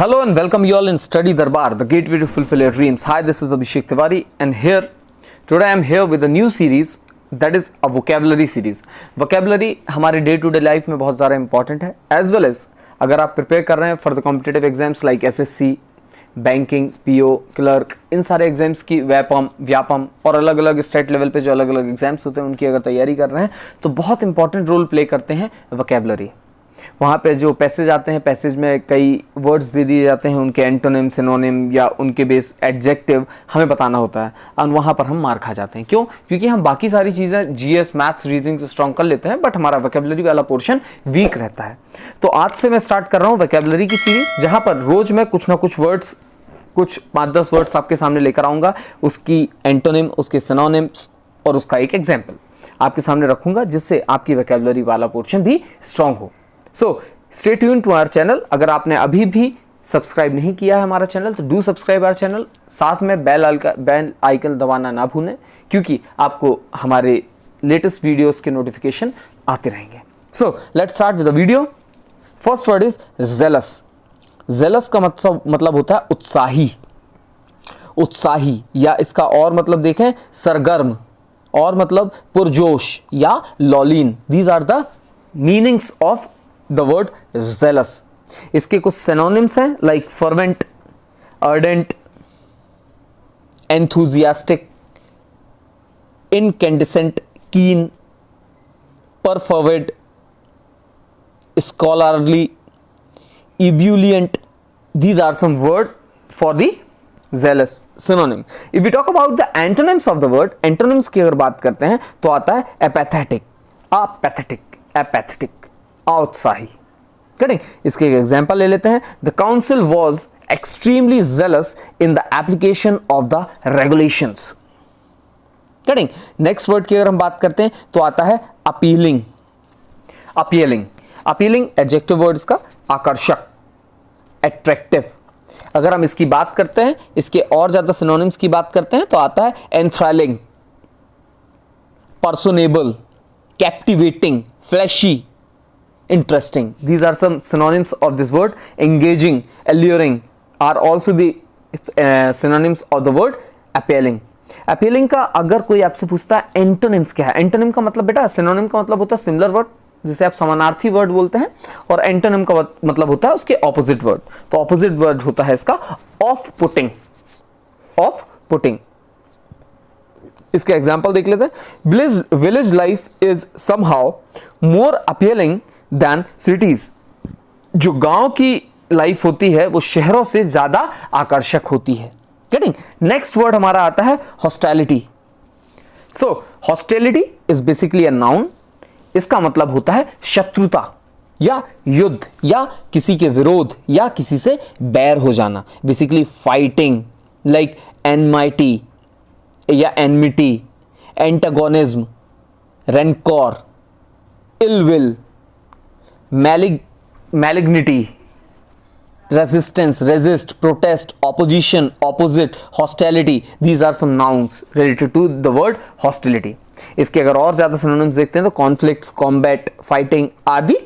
Hello and welcome you all in Study Darbar, the gateway to fulfill your dreams. Hi, this is Abhishek Tiwari and today I am here with a new series that is a vocabulary series. Vocabulary हमारे day to day life में बहुत ज़्यादा important है, as well as अगर आप prepare कर रहे हैं for the competitive exams like SSC, banking, PO, clerk, इन सारे एग्जाम्स की व्यापम और अलग अलग स्टेट लेवल पे जो अलग अलग एग्जाम्स होते हैं उनकी अगर तैयारी कर रहे हैं तो बहुत इंपॉर्टेंट रोल प्ले करते हैं वोकैबुलरी। वहाँ पे जो पैसेज आते हैं, पैसेज में कई वर्ड्स दे दिए जाते हैं, उनके एंटोनिम, सिनोनिम या उनके बेस एडजेक्टिव हमें बताना होता है और वहाँ पर हम मार खा जाते हैं। क्यों? क्योंकि हम बाकी सारी चीज़ें जीएस, मैथ्स, रीजनिंग से स्ट्रॉन्ग कर लेते हैं, बट हमारा वोकैबुलरी वाला पोर्शन वीक रहता है। तो आज से मैं स्टार्ट कर रहा हूँ वोकैबुलरी की सीरीज, जहाँ पर रोज मैं कुछ ना कुछ वर्ड्स, कुछ 5-10 वर्ड्स आपके सामने लेकर आऊँगा, उसकी एंटोनिम, उसके सिनोनिम्स और उसका एक एग्जाम्पल आपके सामने रखूँगा, जिससे आपकी वोकैबुलरी वाला पोर्शन भी स्ट्रॉन्ग हो। So stay tuned to our channel. अगर आपने अभी भी सब्सक्राइब नहीं किया है हमारा चैनल तो डू सब्सक्राइब आवर चैनल, साथ में बेल आइकन दबाना ना भूलें, क्योंकि आपको हमारे लेटेस्ट वीडियोस के नोटिफिकेशन आते रहेंगे। So let's start with the video. First word is jealous. Jealous का मतलब होता है उत्साही, उत्साही, या इसका और मतलब देखें सरगर्म, और मतलब पुरजोश या लॉलीन। These are the meanings of the word zealous। इसके कुछ सिनोनिम्स हैं like fervent, ardent, enthusiastic, incandescent, keen, perfervid, scholarly, ebullient. These are some words for the zealous synonym. If we talk about the antonyms of the word, antonyms की अगर बात करते हैं तो आता है apathetic, apathetic, उत्साही। करेक्ट? इसके एक एग्जांपल ले लेते हैं। The council was extremely jealous in the application of the regulations. Correct? Next word की अगर हम बात करते हैं तो आता है अपीलिंग। अपीलिंग एडजेक्टिव वर्ड्स का आकर्षक, एट्रैक्टिव। अगर हम इसकी बात करते हैं, इसके और ज्यादा सिनोनिम्स की बात करते हैं तो आता है enthralling, personable, captivating, flashy, interesting. These are some synonyms of this word. Engaging, alluring are also the synonyms of the word appealing. Appealing का अगर कोई आपसे पूछता है एंटोनिम्स क्या है, एंटोनिम का मतलब बेटा, सिनोनिम का मतलब होता है सिमिलर वर्ड, जिसे आप समानार्थी वर्ड बोलते हैं, और एंटोनिम का मतलब होता है उसके ऑपोजिट वर्ड। तो ऑपोजिट वर्ड होता है इसका ऑफ पुटिंग। इसके एग्जाम्पल देख लेते हैं। Village life is somehow more appealing than cities. जो गांव की लाइफ होती है वो शहरों से ज्यादा आकर्षक होती है। गेटिंग? नेक्स्ट वर्ड हमारा आता है hostility. So hostility is basically a noun. इसका मतलब होता है शत्रुता या युद्ध या किसी के विरोध या किसी से बैर हो जाना। बेसिकली फाइटिंग, लाइक एनमाइटी या enmity, antagonism, rancour, ill will, malignity, resistance, resist, protest, opposition, opposite, hostility. These are some nouns related to the word hostility. इसके अगर और ज्यादा synonyms देखते हैं तो conflicts, combat, fighting are the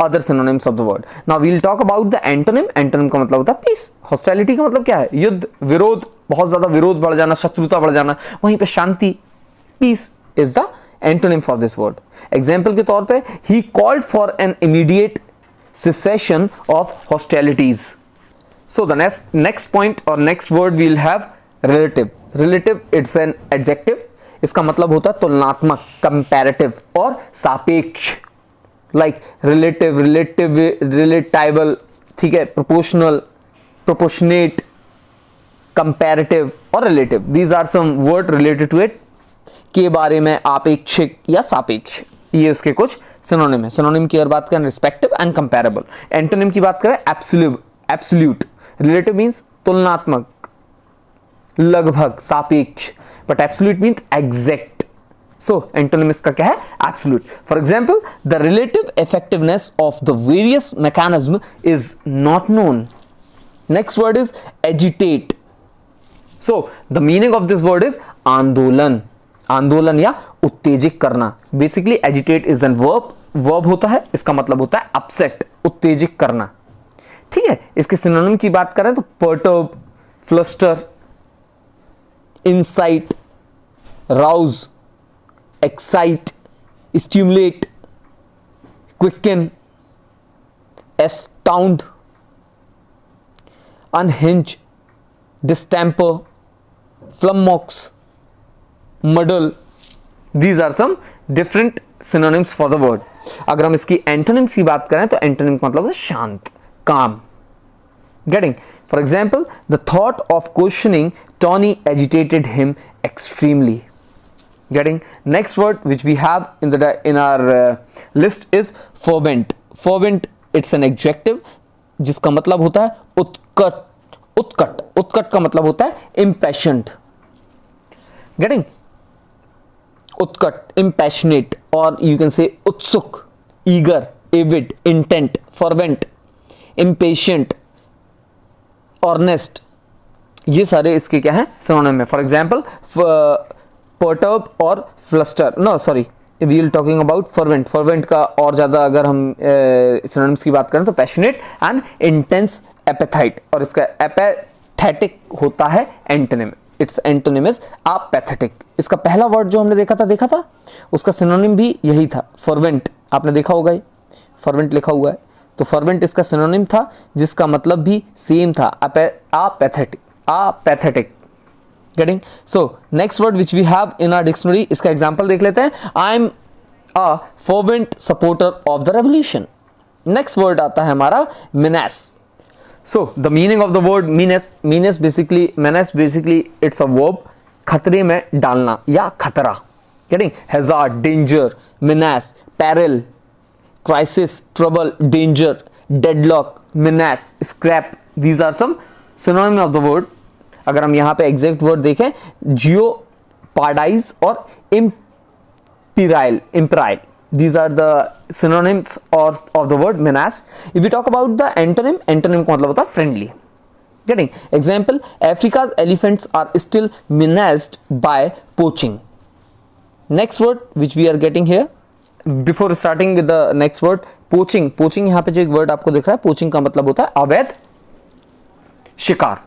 other synonyms of the word. Now we'll talk about the antonym. Antonym का मतलब होता है peace. Hostility का मतलब क्या है? युद्ध, विरोध, बहुत ज्यादा विरोध बढ़ जाना, शत्रुता बढ़ जाना। वहीं पे शांति, peace is the antonym for this word. Example के तौर पे ही called for an immediate cessation of hostilities. So the next point और next word will have relative it's an adjective. इसका मतलब होता है तुलनात्मक, कंपैरेटिव और सापेक्ष, लाइक रिलेटिवल, ठीक है, प्रोपोर्शनल, प्रोपोर्शनेट, कंपैरेटिव और relative. These are some word related to it के बारे में, आपेक्षिक या सापेक्ष, ये उसके कुछ सिनोनिम है। सिनोनिम की अगर बात करें रिस्पेक्टिव एंड कंपैरेबल। एंटोनिम की बात करें एब्सोल्यूट। रिलेटिव मींस तुलनात्मक, लगभग, सापेक्ष, but absolute means exact. So antonym इसका क्या है? Absolute. For example, the relative effectiveness of the various mechanism is not known. Next word is agitate. So the meaning of this word is आंदोलन या उत्तेजित करना। Basically agitate is an verb होता है, इसका मतलब होता है अपसेट, उत्तेजित करना। ठीक है। इसके सिनोनिम की बात करें तो perturb, fluster, incite, rouse, excite, stimulate, quicken, astound, unhinge, distemper, flummox, muddle. These are some different synonyms for the word. अगर हम इसकी antonyms की बात करें तो antonym का मतलब है शांत, calm. Getting? For example, the thought of questioning Tony agitated him extremely. Getting? Next word which we have in our list is fervent. Fervent, it's an adjective जिसका मतलब होता है उत्कट. उत्कट का मतलब होता है impassioned. Getting? उत्कट, impassionate, or you can say उत्सुक, eager, avid, intent, fervent, impatient, earnest. ये सारे इसके क्या है सिनोनिम है. फॉर एग्जाम्पल perturb और fluster, no sorry, we will talking about fervent. fervent का और ज़्यादा अगर हम सिनोनिम्स की बात करें तो passionate and intense appetite, और इसका apathetic होता है antonym. It's antonym is apathetic. इसका पहला वर्ड जो हमने देखा था उसका सिनोनिम भी यही था, fervent. आपने देखा होगा ये fervent लिखा हुआ है, तो fervent इसका सिनोनिम था जिसका मतलब भी सेम था, apathetic. Getting? So next word which we have in our dictionary, इसका एग्जाम्पल देख लेते हैं. I am a fervent supporter of the revolution. Next word आता है हमारा menace. So the meaning of the word menace basically it's a verb, खतरे में डालना या खतरा. Getting? Hazard, danger, menace, peril, crisis, trouble, danger, deadlock, menace, scrap. These are some synonyms of the word. अगर हम यहाँ पे एग्जैक्ट वर्ड देखें, jeopardize और imperil. These are the synonyms of the word menace. If we talk about the antonym का मतलब होता है friendly. Getting? Example, Africa's elephants are still menaced by poaching. Next word which we are getting here, before starting with the next word, poaching यहाँ पे जो एक word आपको दिख रहा है, poaching का मतलब होता है अवैध शिकार.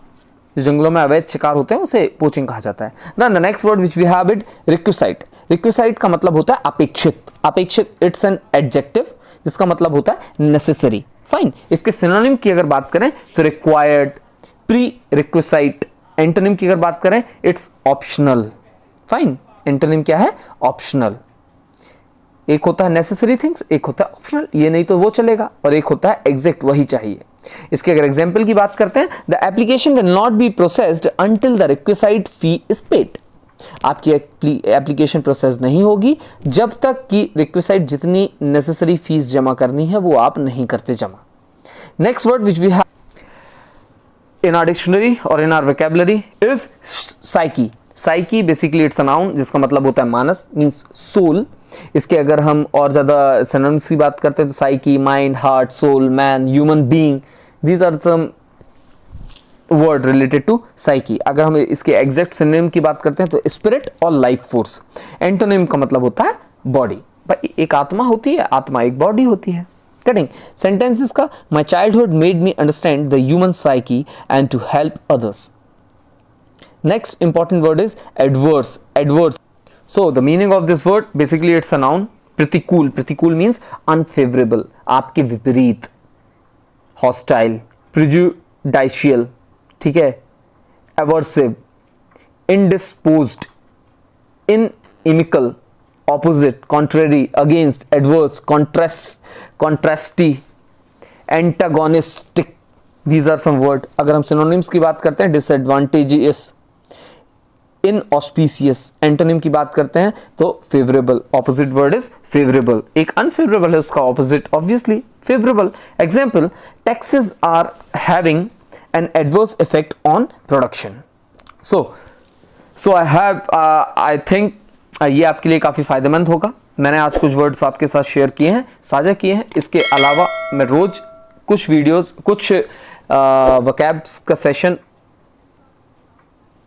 जंगलों में अवैध शिकार होते हैं उसे पोचिंग कहा जाता है. Then the next word which we have it, requisite का मतलब होता है अपेक्षित. इट्स एन एडजेक्टिव जिसका मतलब होता है नेसेसरी. फाइन. इसके सिनोनिम की अगर बात करें तो रिक्वायर्ड, प्री रिक्विसाइट. एंटोनिम की अगर बात करें इट्स ऑप्शनल. फाइन. एंटोनिम क्या है? ऑप्शनल. एक होता है नेसेसरी थिंग्स, एक होता है ऑप्शनल, ये नहीं तो वो चलेगा, और एक होता है एग्जैक्ट, वही चाहिए. इसके अगर एग्जांपल की बात करते हैं, the application will not be processed until the requisite fee is paid. आपकी एप्लीकेशन प्रोसेस नहीं होगी जब तक कि रिक्विसाइड जितनी नेसेसरी फीस जमा करनी है वो आप नहीं करते जमा. Next word which we have in our dictionary और in our vocabulary is psyche. Psyche basically it's a noun जिसका मतलब होता है मानस, मींस सोल. इसके अगर हम और ज़्यादा सिनोनिम्स की बात करते हैं तो psyche, mind, heart, soul, man, human being. These are some word related to psyche. अगर हम इसके एग्जैक्ट सिनोनिम की बात करते हैं तो स्पिरिट और लाइफ फोर्स. एंटोनिम का मतलब होता है बॉडी. भाई एक आत्मा होती है, आत्मा एक बॉडी होती है. कटिंग सेंटेंसेस का, my childhood made me understand the human psyche and to help others. Next important word is adverse. So the meaning of this word, basically it's a noun. Pratikul means unfavorable, आपके विपरीत. Hostile, prejudicial, ठीक है, aversive, indisposed, inimical, opposite, contrary, against, adverse, contrasty, antagonistic. These are some word. अगर हम synonyms की बात करते हैं, disadvantageous, inauspicious. एंटोनिम की बात करते हैं तो favourable. Opposite word is favourable. एक अनफेवरेबल है उसका opposite obviously favourable. Example, taxes are having an adverse effect on production. So I think ये आपके लिए काफ़ी फायदेमंद होगा. मैंने आज कुछ वर्ड्स आपके साथ शेयर किए हैं, साझा किए हैं. इसके अलावा मैं रोज कुछ वीडियोस, कुछ वोकैब्स का सेशन,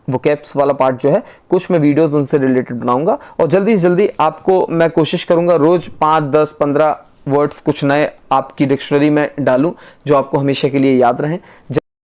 वोकैब्स वाला पार्ट जो है, कुछ मैं वीडियोस उनसे रिलेटेड बनाऊंगा. और जल्दी से जल्दी आपको मैं कोशिश करूंगा रोज 5, 10, 15 वर्ड्स कुछ नए आपकी डिक्शनरी में डालूं जो आपको हमेशा के लिए याद रहें।